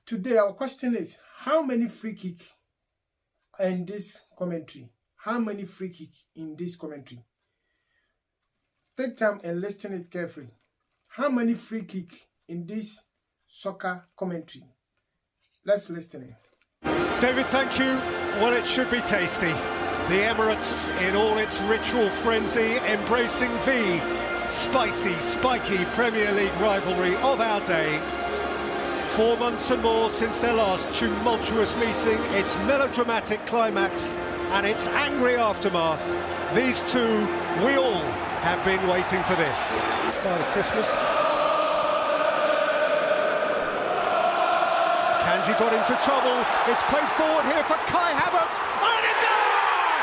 Today, our question is, how many free kicks in this commentary? How many free kicks in this commentary? Take time and listen it carefully. How many free kicks in this soccer commentary? Let's listen in. David, thank you. Well, it should be tasty. The Emirates in all its ritual frenzy, embracing the spicy, spiky Premier League rivalry of our day. 4 months and more since their last tumultuous meeting, its melodramatic climax and its angry aftermath. These two, we all have been waiting for this. Side of Christmas. Kanji got into trouble. It's played forward here for Kai Havertz. Odegaard!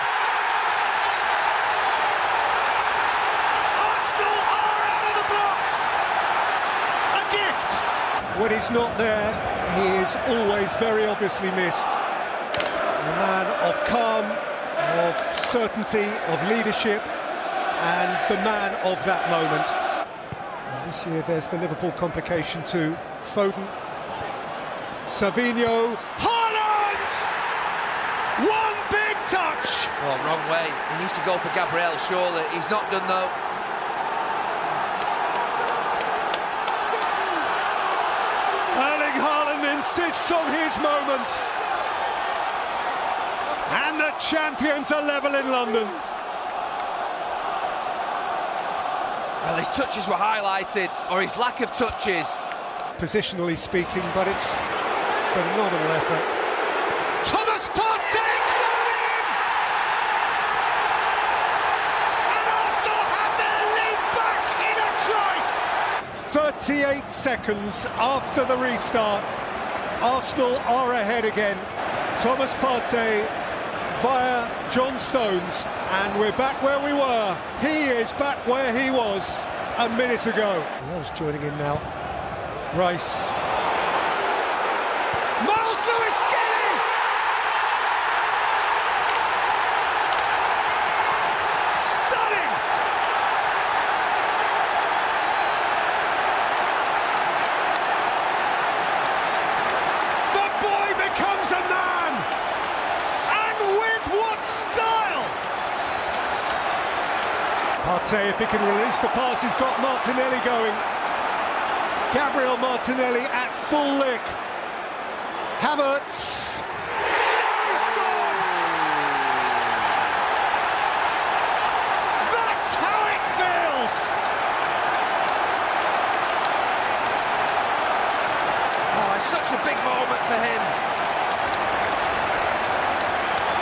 Arsenal are out of the blocks! A gift! When he's not there, he is always very obviously missed. A man of calm, of certainty, of leadership, and the man of that moment. And this year there's the Liverpool complication too. Foden, Savinho, Haaland! One big touch! Oh, wrong way. He needs to go for Gabriel, surely. He's not done though. Erling Haaland insists on his moment. And the champions are level in London. Well, his touches were highlighted, or his lack of touches. Positionally speaking, but it's phenomenal effort. Thomas Partey found him! And Arsenal have their lead back in a trice! 38 seconds after the restart, Arsenal are ahead again. Thomas Partey via John Stones, and we're back where we were. He is back where he was a minute ago. Wells joining in now. Rice. Miles Lewis Skinny! Stunning! The boy becomes a man! And with what style! Partey, if he can release the pass, he's got Martinelli going. Gabriel Martinelli at full lick. Havertz. He scored! That's how it feels! Oh, it's such a big moment for him.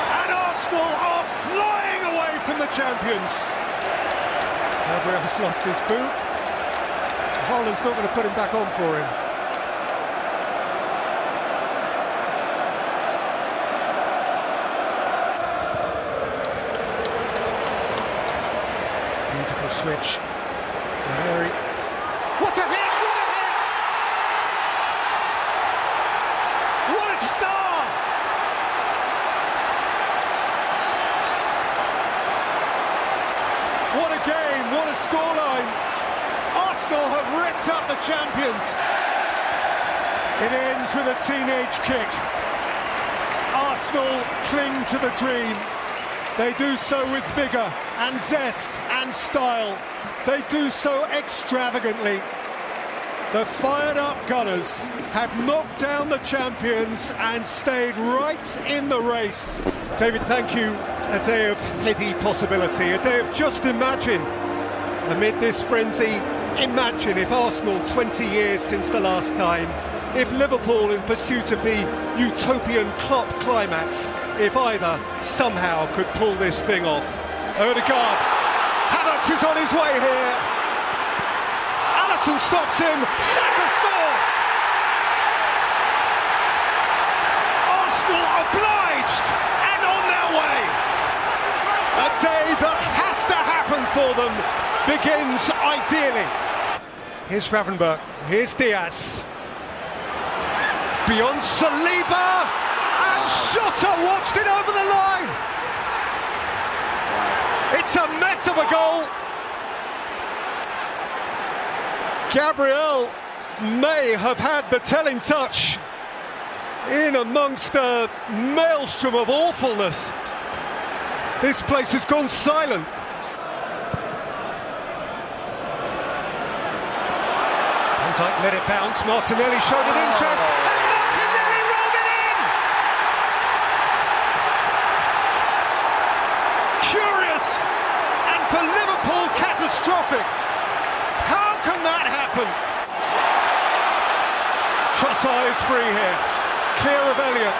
And Arsenal are flying away from the champions. Gabriel's lost his boot. Haaland's not going to put him back on for him. Beautiful switch. Mary. What a hit! What a hit! What a star! What a game! What a scoreline! Arsenal have ripped up the champions. It ends with a teenage kick. Arsenal cling to the dream. They do so with vigour and zest and style. They do so extravagantly. The fired-up Gunners have knocked down the champions and stayed right in the race. David, thank you. A day of heady possibility, a day of just imagine. Amid this frenzy, imagine if Arsenal 20 years since the last time, if Liverpool in pursuit of the utopian Klopp climax, if either somehow could pull this thing off. Odegaard, Havertz is on his way here. Alisson stops him, Saka scores! Arsenal obliged and on their way. A day that has to happen for them begins ideally. Here's Gravenberch, here's Diaz. Beyond Saliba, and Shota watched it over the line. It's a mess of a goal. Gabriel may have had the telling touch. in amongst a maelstrom of awfulness. This place has gone silent. Van Dijk let it bounce. Martinelli showed an interest. And Martinelli rolled it in! Curious, and for Liverpool, catastrophic. How can that happen? Trossard is free here. Clear of Elliott.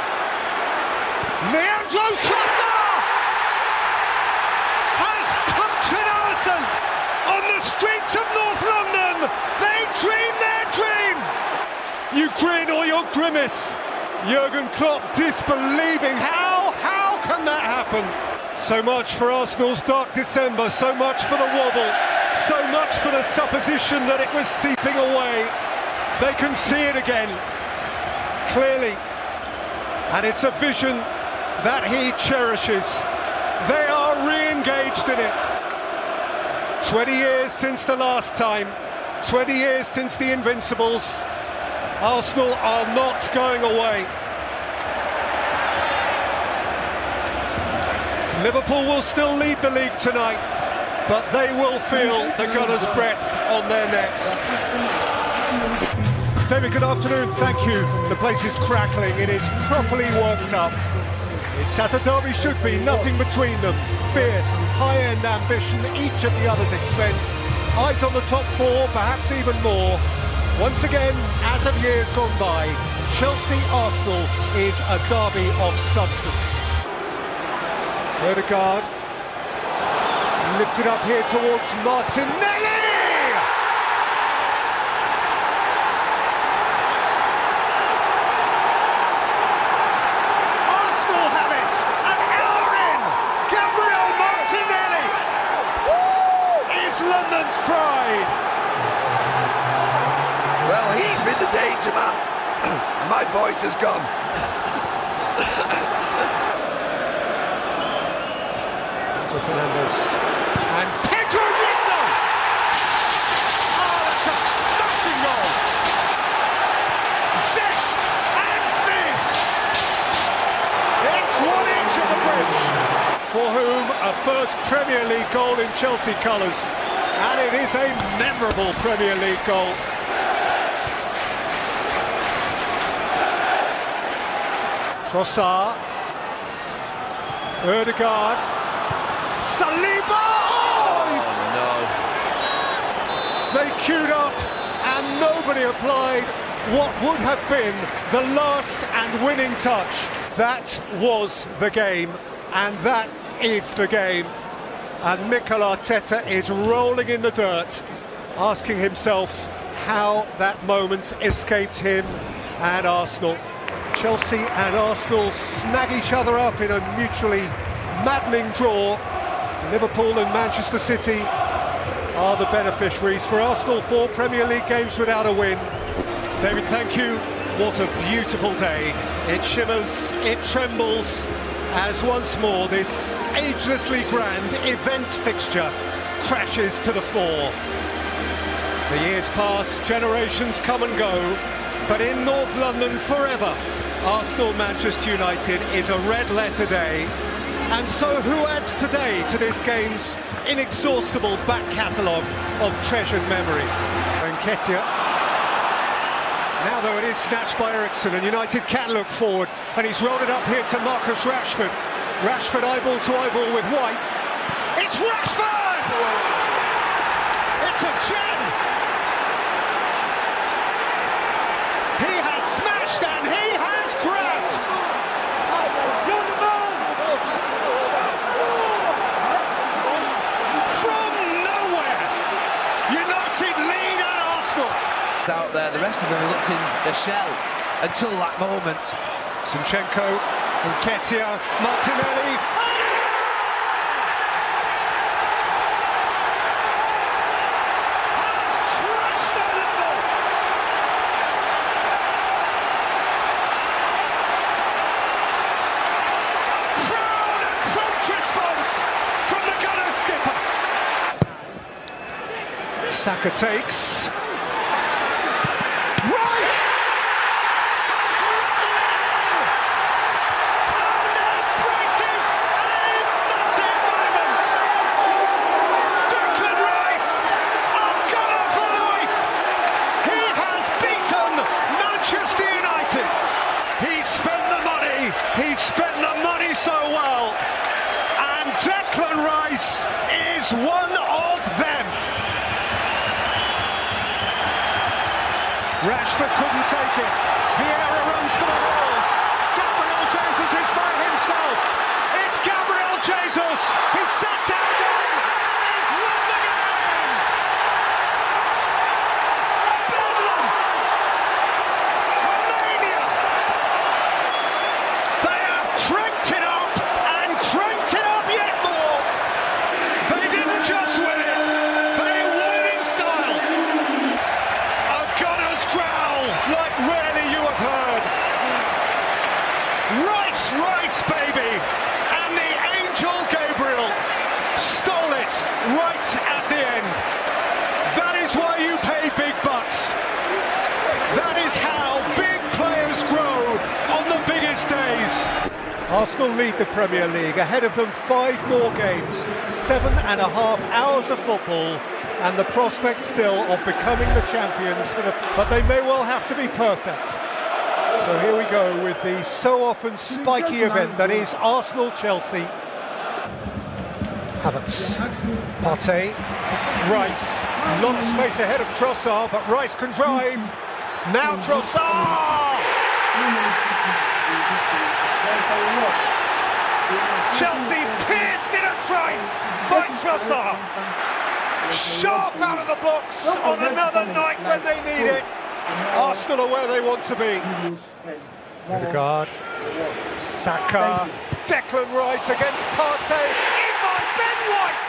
Leandro Trossard has punctured Arsenal on the streets of North London. They dream their dream. You grin or you grimace. Jurgen Klopp disbelieving. How can that happen? So much for Arsenal's dark December, so much for the wobble, so much for the supposition that it was seeping away. They can see it again, clearly, and it's a vision that he cherishes. They are re-engaged in it. 20 years since the last time, 20 years since the Invincibles. Arsenal are not going away. Liverpool will still lead the league tonight, but they will feel the Gunners' breath on their necks. David, good afternoon, thank you. The place is crackling, it is properly worked up. It's as a derby should be, nothing between them. Fierce, high-end ambition, each at the other's expense. Eyes on the top four, perhaps even more. Once again, as of years gone by, Chelsea-Arsenal is a derby of substance. Ødegaard lifted up here towards Martinelli! Arsenal have it! An hour in! Gabriel Martinelli is London's pride! Well, he's been the danger man. My voice has gone. Fernandez and Pedro Neto! Oh, that's a smashing goal! Zest and fizz! It's 1-inch at the bridge. For whom a first Premier League goal in Chelsea colours. And it is a memorable Premier League goal. Trossard. Ødegaard. Saliba! Oh, no. They queued up and nobody applied what would have been the last and winning touch. That was the game, and that is the game. And Mikel Arteta is rolling in the dirt, asking himself how that moment escaped him and Arsenal. Chelsea and Arsenal snag each other up in a mutually maddening draw. Liverpool and Manchester City are the beneficiaries. For Arsenal, 4 Premier League games without a win. David, thank you. What a beautiful day. It shimmers, it trembles, as once more this agelessly grand event fixture crashes to the fore. The years pass, generations come and go, but in North London forever, Arsenal-Manchester United is a red-letter day. And so who adds today to this game's inexhaustible back catalogue of treasured memories? Nketiah. Now though it is snatched by Eriksen, and United can look forward, and he's rolled it up here to Marcus Rashford. Rashford eyeball to eyeball with White. It's Rashford! It's a gem! He has smashed and he has grabbed! Out there, the rest of them looked in the shell until that moment. Zinchenko, Nketiah, Martinelli. Has crushed the level. A proud and prompt response from the Gunners skipper. Saka takes. Rashford couldn't take it. Vieira runs for the walls. Gabriel Jesus is by himself. It's Gabriel Jesus. He's sat down one and he's won the game. Bedlam. Mania. They have cranked it up and cranked it up yet more. They didn't just win it. They won it in style. A gunner's growl like rarely you have heard. Rice, rice, baby! And the angel Gabriel stole it right at the end. That is why you pay big bucks. That is how big players grow on the biggest days. Arsenal lead the Premier League, ahead of them 5 more games, 7.5 hours of football, and the prospect still of becoming the champions, but they may well have to be perfect. So here we go with the so often spiky event that is Arsenal-Chelsea. Havertz, Partey, Rice, a lot of space ahead of Trossard, but Rice can drive. Now Trossard! Chelsea pierced in a trice by Trossard. Sharp out of the box on another night when they need it. Arsenal are where they want to be. Odegaard, Saka, Declan Rice against Partey. In by Ben White.